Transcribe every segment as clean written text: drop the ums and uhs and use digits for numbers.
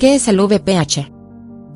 ¿Qué es el VPH?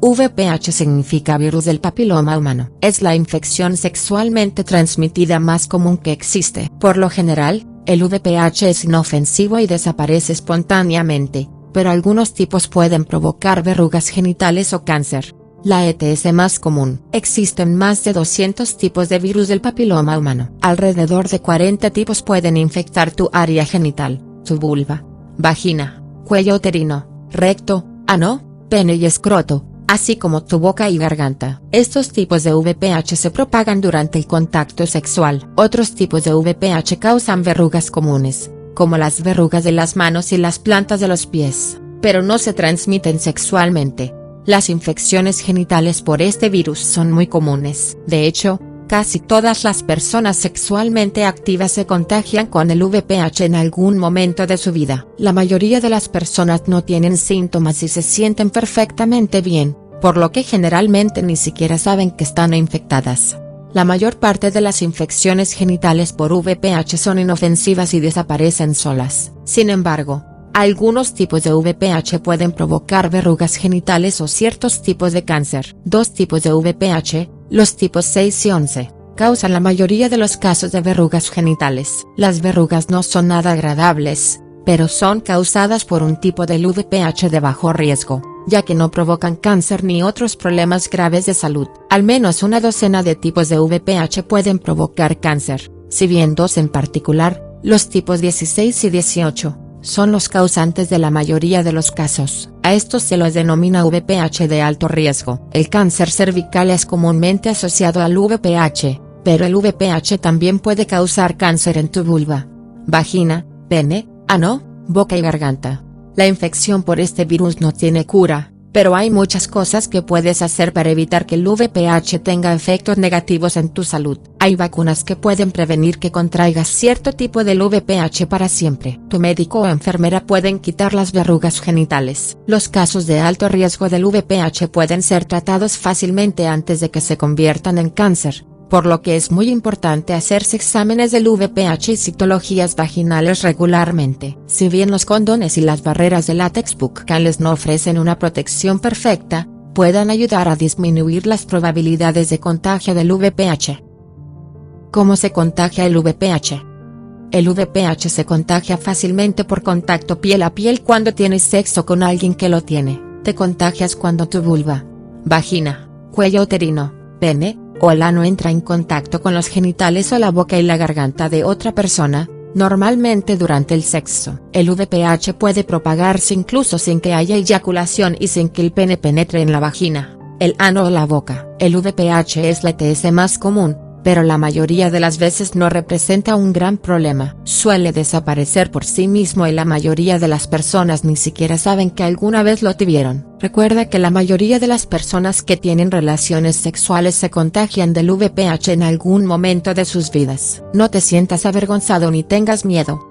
VPH significa virus del papiloma humano. Es la infección sexualmente transmitida más común que existe. Por lo general, el VPH es inofensivo y desaparece espontáneamente, pero algunos tipos pueden provocar verrugas genitales o cáncer. La ETS más común. Existen más de 200 tipos de virus del papiloma humano. Alrededor de 40 tipos pueden infectar tu área genital, tu vulva, vagina, cuello uterino, recto, ano, pene y escroto, así como tu boca y garganta. Estos tipos de VPH se propagan durante el contacto sexual. Otros tipos de VPH causan verrugas comunes, como las verrugas de las manos y las plantas de los pies, pero no se transmiten sexualmente. Las infecciones genitales por este virus son muy comunes. De hecho, casi todas las personas sexualmente activas se contagian con el VPH en algún momento de su vida. La mayoría de las personas no tienen síntomas y se sienten perfectamente bien, por lo que generalmente ni siquiera saben que están infectadas. La mayor parte de las infecciones genitales por VPH son inofensivas y desaparecen solas. Sin embargo, algunos tipos de VPH pueden provocar verrugas genitales o ciertos tipos de cáncer. Dos tipos de VPH, los tipos 6 y 11, causan la mayoría de los casos de verrugas genitales. Las verrugas no son nada agradables, pero son causadas por un tipo del VPH de bajo riesgo, ya que no provocan cáncer ni otros problemas graves de salud. Al menos una docena de tipos de VPH pueden provocar cáncer, si bien dos en particular, los tipos 16 y 18, son los causantes de la mayoría de los casos. A estos se los denomina VPH de alto riesgo. El cáncer cervical es comúnmente asociado al VPH, pero el VPH también puede causar cáncer en tu vulva, vagina, pene, ano, boca y garganta. La infección por este virus no tiene cura, pero hay muchas cosas que puedes hacer para evitar que el VPH tenga efectos negativos en tu salud. Hay vacunas que pueden prevenir que contraigas cierto tipo del VPH para siempre. Tu médico o enfermera pueden quitar las verrugas genitales. Los casos de alto riesgo del VPH pueden ser tratados fácilmente antes de que se conviertan en cáncer, por lo que es muy importante hacerse exámenes del VPH y citologías vaginales regularmente. Si bien los condones y las barreras de látex bucales no ofrecen una protección perfecta, pueden ayudar a disminuir las probabilidades de contagio del VPH. ¿Cómo se contagia el VPH? El VPH se contagia fácilmente por contacto piel a piel cuando tienes sexo con alguien que lo tiene. Te contagias cuando tu vulva, vagina, cuello uterino, pene, o el ano entra en contacto con los genitales o la boca y la garganta de otra persona, normalmente durante el sexo. El VPH puede propagarse incluso sin que haya eyaculación y sin que el pene penetre en la vagina, el ano o la boca. El VPH es la ETS más común, pero la mayoría de las veces no representa un gran problema. Suele desaparecer por sí mismo y la mayoría de las personas ni siquiera saben que alguna vez lo tuvieron. Recuerda que la mayoría de las personas que tienen relaciones sexuales se contagian del VPH en algún momento de sus vidas. No te sientas avergonzado ni tengas miedo.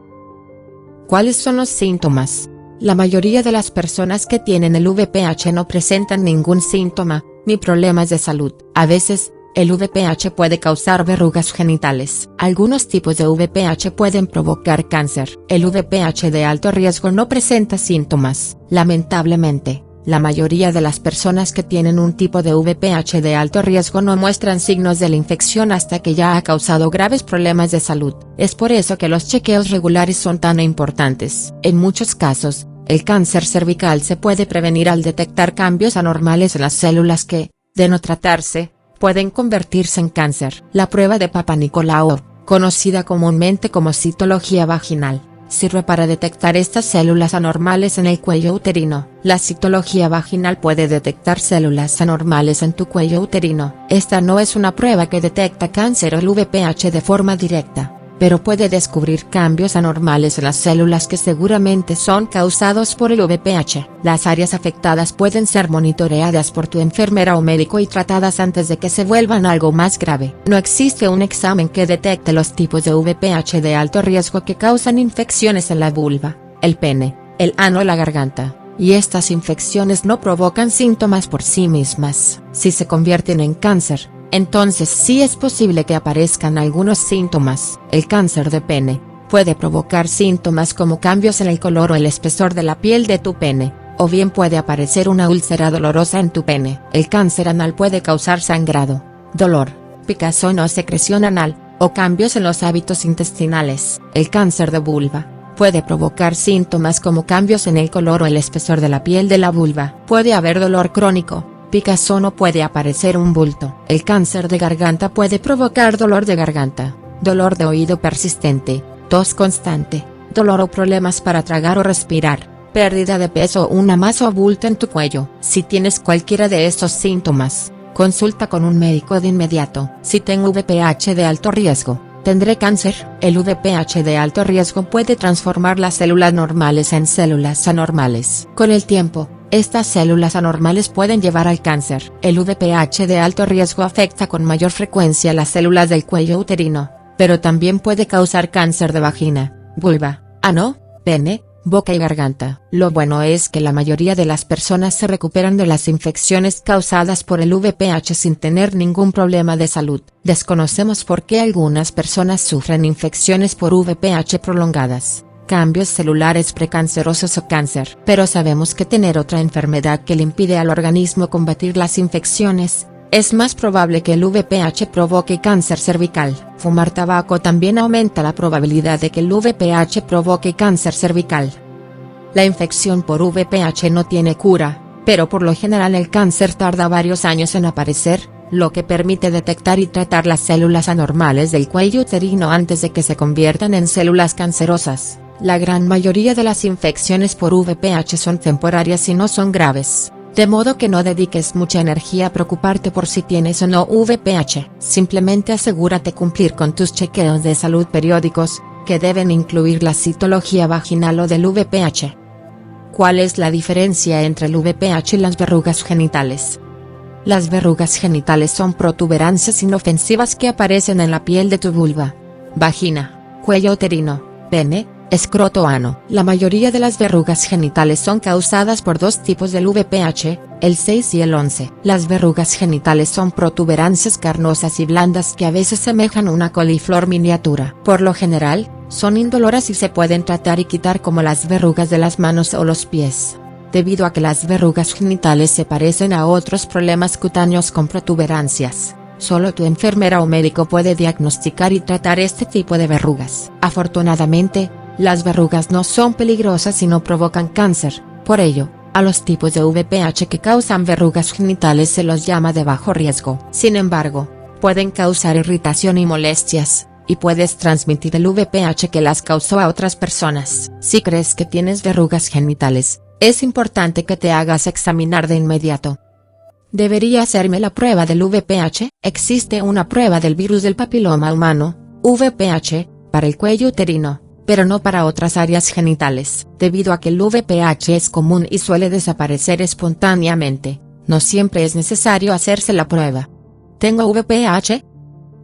¿Cuáles son los síntomas? La mayoría de las personas que tienen el VPH no presentan ningún síntoma, ni problemas de salud. A veces, el VPH puede causar verrugas genitales. Algunos tipos de VPH pueden provocar cáncer. El VPH de alto riesgo no presenta síntomas. Lamentablemente, la mayoría de las personas que tienen un tipo de VPH de alto riesgo no muestran signos de la infección hasta que ya ha causado graves problemas de salud. Es por eso que los chequeos regulares son tan importantes. En muchos casos, el cáncer cervical se puede prevenir al detectar cambios anormales en las células que, de no tratarse, pueden convertirse en cáncer. La prueba de Papa Nicolau, conocida comúnmente como citología vaginal, sirve para detectar estas células anormales en el cuello uterino. La citología vaginal puede detectar células anormales en tu cuello uterino. Esta no es una prueba que detecta cáncer o el VPH de forma directa, pero puede descubrir cambios anormales en las células que seguramente son causados por el VPH. Las áreas afectadas pueden ser monitoreadas por tu enfermera o médico y tratadas antes de que se vuelvan algo más grave. No existe un examen que detecte los tipos de VPH de alto riesgo que causan infecciones en la vulva, el pene, el ano o la garganta, y estas infecciones no provocan síntomas por sí mismas. Si se convierten en cáncer, entonces sí es posible que aparezcan algunos síntomas. El cáncer de pene puede provocar síntomas como cambios en el color o el espesor de la piel de tu pene, o bien puede aparecer una úlcera dolorosa en tu pene. El cáncer anal puede causar sangrado, dolor, picazón o secreción anal, o cambios en los hábitos intestinales. El cáncer de vulva puede provocar síntomas como cambios en el color o el espesor de la piel de la vulva. Puede haber dolor crónico, picazón o puede aparecer un bulto. El cáncer de garganta puede provocar dolor de garganta, dolor de oído persistente, tos constante, dolor o problemas para tragar o respirar, pérdida de peso o una masa o bulto en tu cuello. Si tienes cualquiera de estos síntomas, consulta con un médico de inmediato. Si tengo VPH de alto riesgo, ¿tendré cáncer? El VPH de alto riesgo puede transformar las células normales en células anormales. Con el tiempo, estas células anormales pueden llevar al cáncer. El VPH de alto riesgo afecta con mayor frecuencia las células del cuello uterino, pero también puede causar cáncer de vagina, vulva, ano, pene, boca y garganta. Lo bueno es que la mayoría de las personas se recuperan de las infecciones causadas por el VPH sin tener ningún problema de salud. Desconocemos por qué algunas personas sufren infecciones por VPH prolongadas, cambios celulares precancerosos o cáncer. Pero sabemos que tener otra enfermedad que le impide al organismo combatir las infecciones, es más probable que el VPH provoque cáncer cervical. Fumar tabaco también aumenta la probabilidad de que el VPH provoque cáncer cervical. La infección por VPH no tiene cura, pero por lo general el cáncer tarda varios años en aparecer, lo que permite detectar y tratar las células anormales del cuello uterino antes de que se conviertan en células cancerosas. La gran mayoría de las infecciones por VPH son temporarias y no son graves. De modo que no dediques mucha energía a preocuparte por si tienes o no VPH. Simplemente asegúrate cumplir con tus chequeos de salud periódicos, que deben incluir la citología vaginal o del VPH. ¿Cuál es la diferencia entre el VPH y las verrugas genitales? Las verrugas genitales son protuberancias inofensivas que aparecen en la piel de tu vulva, vagina, cuello uterino, pene, escroto o ano. La mayoría de las verrugas genitales son causadas por dos tipos del VPH, el 6 y el 11. Las verrugas genitales son protuberancias carnosas y blandas que a veces semejan una coliflor miniatura. Por lo general, son indoloras y se pueden tratar y quitar como las verrugas de las manos o los pies. Debido a que las verrugas genitales se parecen a otros problemas cutáneos con protuberancias, solo tu enfermera o médico puede diagnosticar y tratar este tipo de verrugas. Afortunadamente, las verrugas no son peligrosas y no provocan cáncer. Por ello, a los tipos de VPH que causan verrugas genitales se los llama de bajo riesgo. Sin embargo, pueden causar irritación y molestias, y puedes transmitir el VPH que las causó a otras personas. Si crees que tienes verrugas genitales, es importante que te hagas examinar de inmediato. ¿Debería hacerme la prueba del VPH? Existe una prueba del virus del papiloma humano, VPH, para el cuello uterino, pero no para otras áreas genitales. Debido a que el VPH es común y suele desaparecer espontáneamente, no siempre es necesario hacerse la prueba. ¿Tengo VPH?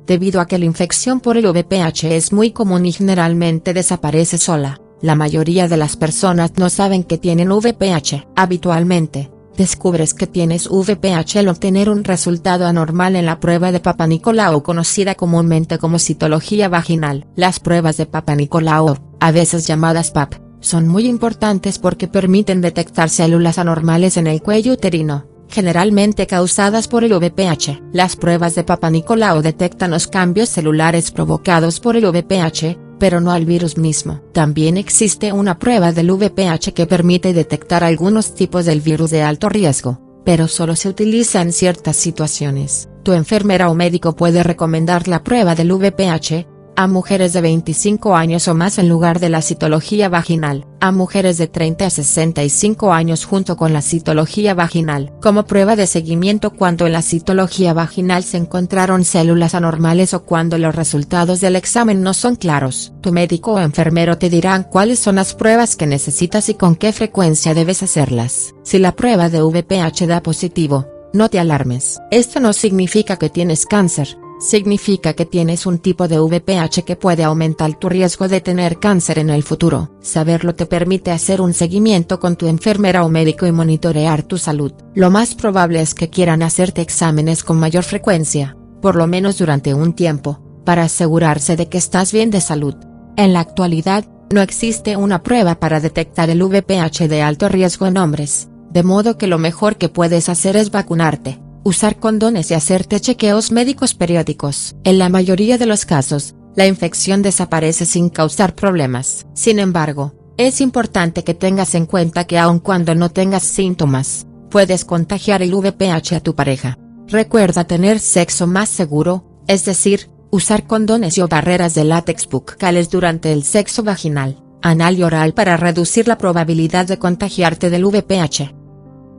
Debido a que la infección por el VPH es muy común y generalmente desaparece sola, la mayoría de las personas no saben que tienen VPH. Habitualmente, descubres que tienes VPH al obtener un resultado anormal en la prueba de Papa Nicolau, conocida comúnmente como citología vaginal. Las pruebas de Papa Nicolau, a veces llamadas PAP, son muy importantes porque permiten detectar células anormales en el cuello uterino, generalmente causadas por el VPH. Las pruebas de Papa Nicolau detectan los cambios celulares provocados por el VPH, pero no al virus mismo. También existe una prueba del VPH que permite detectar algunos tipos del virus de alto riesgo, pero solo se utiliza en ciertas situaciones. Tu enfermera o médico puede recomendar la prueba del VPH a mujeres de 25 años o más en lugar de la citología vaginal, a mujeres de 30 a 65 años junto con la citología vaginal. Como prueba de seguimiento cuando en la citología vaginal se encontraron células anormales o cuando los resultados del examen no son claros. Tu médico o enfermero te dirán cuáles son las pruebas que necesitas y con qué frecuencia debes hacerlas. Si la prueba de VPH da positivo, no te alarmes. Esto no significa que tienes cáncer. Significa que tienes un tipo de VPH que puede aumentar tu riesgo de tener cáncer en el futuro. Saberlo te permite hacer un seguimiento con tu enfermera o médico y monitorear tu salud. Lo más probable es que quieran hacerte exámenes con mayor frecuencia, por lo menos durante un tiempo, para asegurarse de que estás bien de salud. En la actualidad, No existe una prueba para detectar el VPH de alto riesgo en hombres, de modo que lo mejor que puedes hacer es vacunarte, usar condones y hacerte chequeos médicos periódicos. En la mayoría de los casos, la infección desaparece sin causar problemas. Sin embargo, es importante que tengas en cuenta que aun cuando no tengas síntomas, puedes contagiar el VPH a tu pareja. Recuerda tener sexo más seguro, es decir, usar condones o barreras de látex bucales durante el sexo vaginal, anal y oral para reducir la probabilidad de contagiarte del VPH.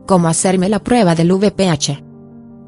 ¿Cómo hacerme la prueba del VPH?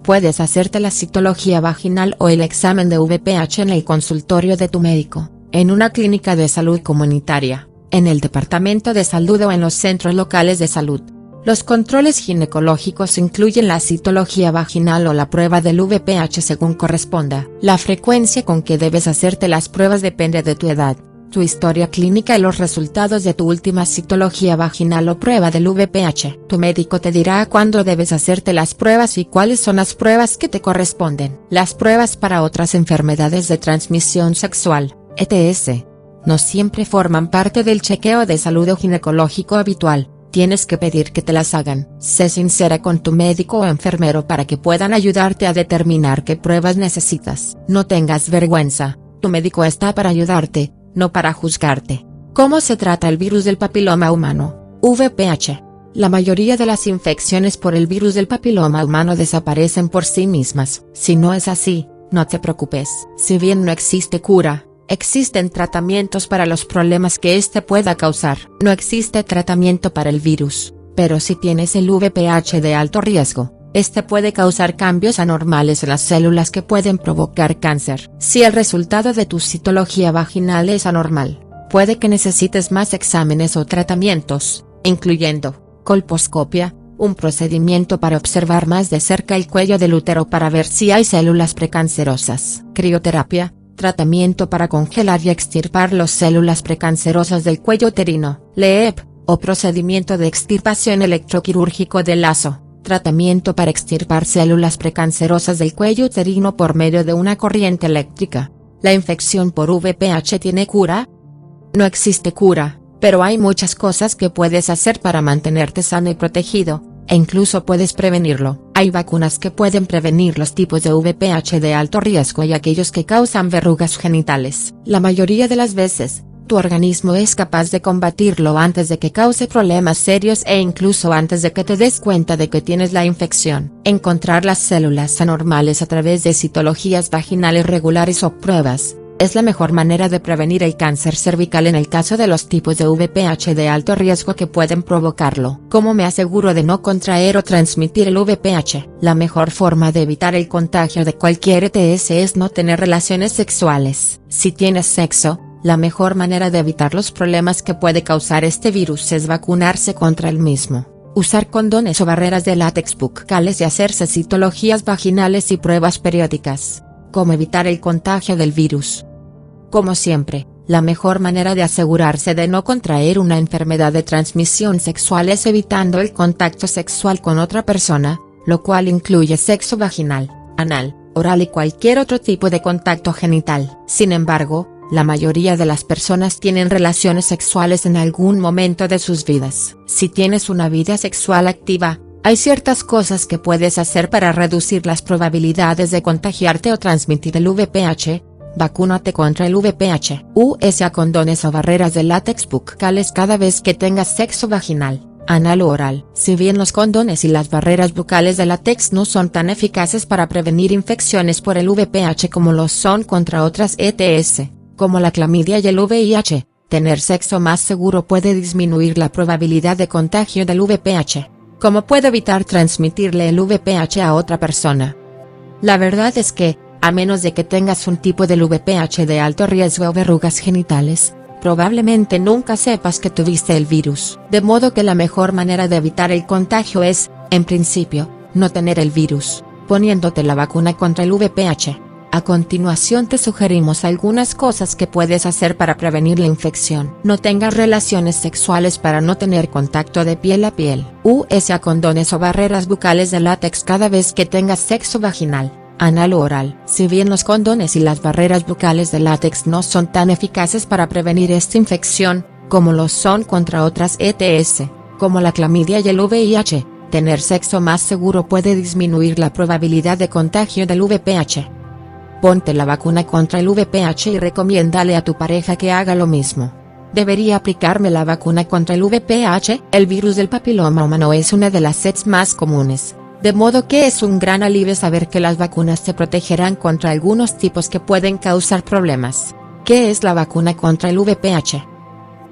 Puedes hacerte la citología vaginal o el examen de VPH en el consultorio de tu médico, en una clínica de salud comunitaria, en el departamento de salud o en los centros locales de salud. Los controles ginecológicos incluyen la citología vaginal o la prueba del VPH según corresponda. La frecuencia con que debes hacerte las pruebas depende de tu edad, tu historia clínica y los resultados de tu última citología vaginal o prueba del VPH. Tu médico te dirá cuándo debes hacerte las pruebas y cuáles son las pruebas que te corresponden. Las pruebas para otras enfermedades de transmisión sexual, ETS, no siempre forman parte del chequeo de salud o ginecológico habitual. Tienes que pedir que te las hagan. Sé sincera con tu médico o enfermero para que puedan ayudarte a determinar qué pruebas necesitas. No tengas vergüenza, tu médico está para ayudarte, no para juzgarte. ¿Cómo se trata el virus del papiloma humano, VPH? La mayoría de las infecciones por el virus del papiloma humano desaparecen por sí mismas. Si no es así, no te preocupes. Si bien no existe cura, existen tratamientos para los problemas que este pueda causar. No existe tratamiento para el virus, pero si tienes el VPH de alto riesgo, este puede causar cambios anormales en las células que pueden provocar cáncer. Si el resultado de tu citología vaginal es anormal, puede que necesites más exámenes o tratamientos, incluyendo colposcopia, un procedimiento para observar más de cerca el cuello del útero para ver si hay células precancerosas, crioterapia, tratamiento para congelar y extirpar las células precancerosas del cuello uterino, LEEP, o procedimiento de extirpación electroquirúrgico del lazo, tratamiento para extirpar células precancerosas del cuello uterino por medio de una corriente eléctrica. ¿La infección por VPH tiene cura? No existe cura, pero hay muchas cosas que puedes hacer para mantenerte sano y protegido, e incluso puedes prevenirlo. Hay vacunas que pueden prevenir los tipos de VPH de alto riesgo y aquellos que causan verrugas genitales. La mayoría de las veces, tu organismo es capaz de combatirlo antes de que cause problemas serios e incluso antes de que te des cuenta de que tienes la infección. Encontrar las células anormales a través de citologías vaginales regulares o pruebas es la mejor manera de prevenir el cáncer cervical en el caso de los tipos de VPH de alto riesgo que pueden provocarlo. ¿Cómo me aseguro de no contraer o transmitir el VPH? La mejor forma de evitar el contagio de cualquier ETS es no tener relaciones sexuales. Si tienes sexo, la mejor manera de evitar los problemas que puede causar este virus es vacunarse contra el mismo, usar condones o barreras de látex bucales y hacerse citologías vaginales y pruebas periódicas. ¿Cómo evitar el contagio del virus? Como siempre, la mejor manera de asegurarse de no contraer una enfermedad de transmisión sexual es evitando el contacto sexual con otra persona, lo cual incluye sexo vaginal, anal, oral y cualquier otro tipo de contacto genital. Sin embargo, la mayoría de las personas tienen relaciones sexuales en algún momento de sus vidas. Si tienes una vida sexual activa, hay ciertas cosas que puedes hacer para reducir las probabilidades de contagiarte o transmitir el VPH. Vacúnate contra el VPH. Usa condones o barreras de látex bucales cada vez que tengas sexo vaginal, anal o oral. Si bien los condones y las barreras bucales de látex no son tan eficaces para prevenir infecciones por el VPH como lo son contra otras ETS, como la clamidia y el VIH, tener sexo más seguro puede disminuir la probabilidad de contagio del VPH. ¿Cómo puedo evitar transmitirle el VPH a otra persona? La verdad es que, a menos de que tengas un tipo del VPH de alto riesgo o verrugas genitales, probablemente nunca sepas que tuviste el virus. De modo que la mejor manera de evitar el contagio es, en principio, no tener el virus, poniéndote la vacuna contra el VPH. A continuación te sugerimos algunas cosas que puedes hacer para prevenir la infección. No tengas relaciones sexuales para no tener contacto de piel a piel. Usa condones o barreras bucales de látex cada vez que tengas sexo vaginal, Anal o oral. Si bien los condones y las barreras bucales de látex no son tan eficaces para prevenir esta infección, como lo son contra otras ETS, como la clamidia y el VIH, tener sexo más seguro puede disminuir la probabilidad de contagio del VPH. Ponte la vacuna contra el VPH y recomiéndale a tu pareja que haga lo mismo. ¿Debería aplicarme la vacuna contra el VPH? El virus del papiloma humano es una de las SETs más comunes, de modo que es un gran alivio saber que las vacunas te protegerán contra algunos tipos que pueden causar problemas. ¿Qué es la vacuna contra el VPH?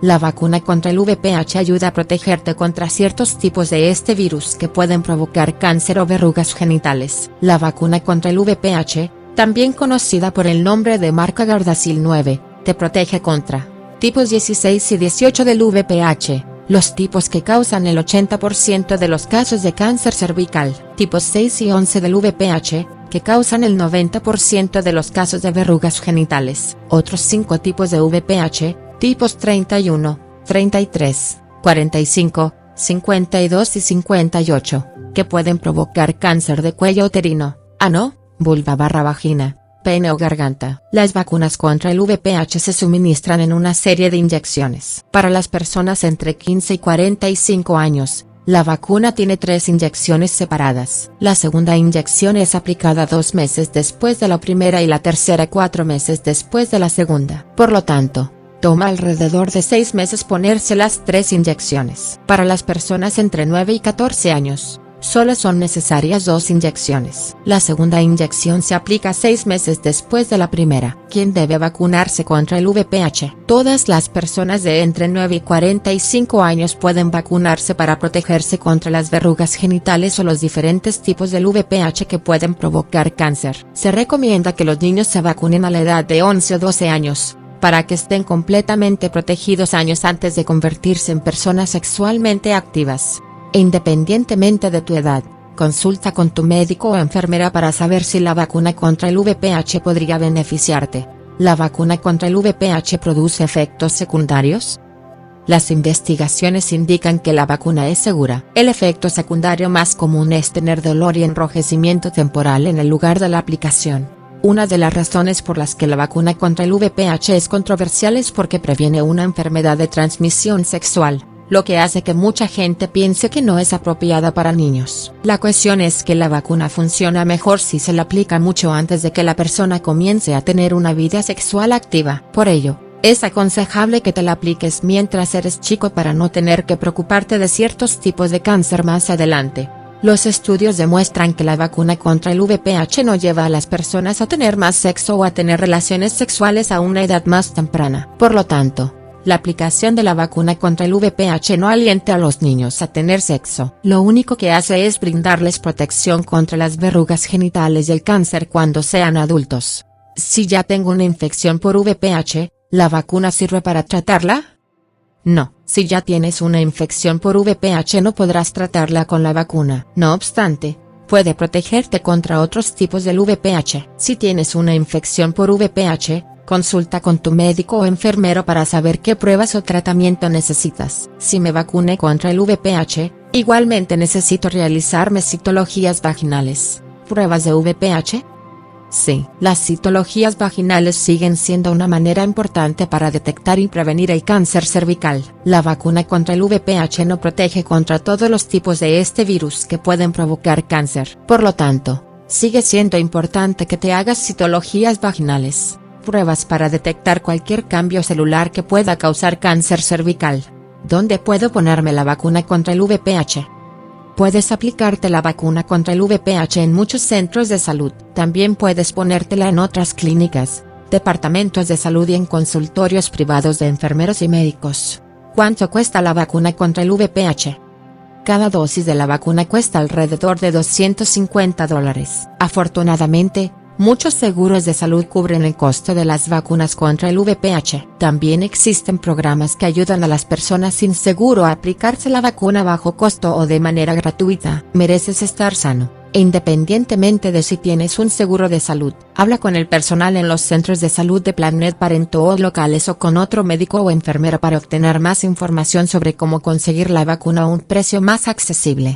La vacuna contra el VPH ayuda a protegerte contra ciertos tipos de este virus que pueden provocar cáncer o verrugas genitales. La vacuna contra el VPH, también conocida por el nombre de marca Gardasil 9, te protege contra tipos 16 y 18 del VPH, los tipos que causan el 80% de los casos de cáncer cervical, tipos 6 y 11 del VPH, que causan el 90% de los casos de verrugas genitales. Otros 5 tipos de VPH, tipos 31, 33, 45, 52 y 58, que pueden provocar cáncer de cuello uterino, ano, vulva/vagina, pene o garganta. Las vacunas contra el VPH se suministran en una serie de inyecciones. Para las personas entre 15 y 45 años, la vacuna tiene 3 inyecciones separadas. La segunda inyección es aplicada 2 meses después de la primera y la tercera 4 meses después de la segunda. Por lo tanto, toma alrededor de 6 meses ponerse las 3 inyecciones. Para las personas entre 9 y 14 años, solo son necesarias 2 inyecciones. La segunda inyección se aplica 6 meses después de la primera. ¿Quién debe vacunarse contra el VPH? Todas las personas de entre 9 y 45 años pueden vacunarse para protegerse contra las verrugas genitales o los diferentes tipos del VPH que pueden provocar cáncer. Se recomienda que los niños se vacunen a la edad de 11 o 12 años, para que estén completamente protegidos años antes de convertirse en personas sexualmente activas. Independientemente de tu edad, consulta con tu médico o enfermera para saber si la vacuna contra el VPH podría beneficiarte. ¿La vacuna contra el VPH produce efectos secundarios? Las investigaciones indican que la vacuna es segura. El efecto secundario más común es tener dolor y enrojecimiento temporal en el lugar de la aplicación. Una de las razones por las que la vacuna contra el VPH es controversial es porque previene una enfermedad de transmisión sexual, lo que hace que mucha gente piense que no es apropiada para niños. La cuestión es que la vacuna funciona mejor si se la aplica mucho antes de que la persona comience a tener una vida sexual activa. Por ello, es aconsejable que te la apliques mientras eres chico para no tener que preocuparte de ciertos tipos de cáncer más adelante. Los estudios demuestran que la vacuna contra el VPH no lleva a las personas a tener más sexo o a tener relaciones sexuales a una edad más temprana. Por lo tanto, la aplicación de la vacuna contra el VPH no alienta a los niños a tener sexo. Lo único que hace es brindarles protección contra las verrugas genitales y el cáncer cuando sean adultos. Si ya tengo una infección por VPH, ¿la vacuna sirve para tratarla? No, si ya tienes una infección por VPH no podrás tratarla con la vacuna. No obstante, puede protegerte contra otros tipos del VPH. Si tienes una infección por VPH, consulta con tu médico o enfermero para saber qué pruebas o tratamiento necesitas. Si me vacuné contra el VPH, igualmente necesito realizarme citologías vaginales. ¿Pruebas de VPH? Sí, las citologías vaginales siguen siendo una manera importante para detectar y prevenir el cáncer cervical. La vacuna contra el VPH no protege contra todos los tipos de este virus que pueden provocar cáncer. Por lo tanto, sigue siendo importante que te hagas citologías vaginales, pruebas para detectar cualquier cambio celular que pueda causar cáncer cervical. ¿Dónde puedo ponerme la vacuna contra el VPH? Puedes aplicarte la vacuna contra el VPH en muchos centros de salud. También puedes ponértela en otras clínicas, departamentos de salud y en consultorios privados de enfermeros y médicos. ¿Cuánto cuesta la vacuna contra el VPH? Cada dosis de la vacuna cuesta alrededor de $250. Afortunadamente, muchos seguros de salud cubren el costo de las vacunas contra el VPH. También existen programas que ayudan a las personas sin seguro a aplicarse la vacuna bajo costo o de manera gratuita. Mereces estar sano, independientemente de si tienes un seguro de salud. Habla con el personal en los centros de salud de Planned Parenthood locales o con otro médico o enfermera para obtener más información sobre cómo conseguir la vacuna a un precio más accesible.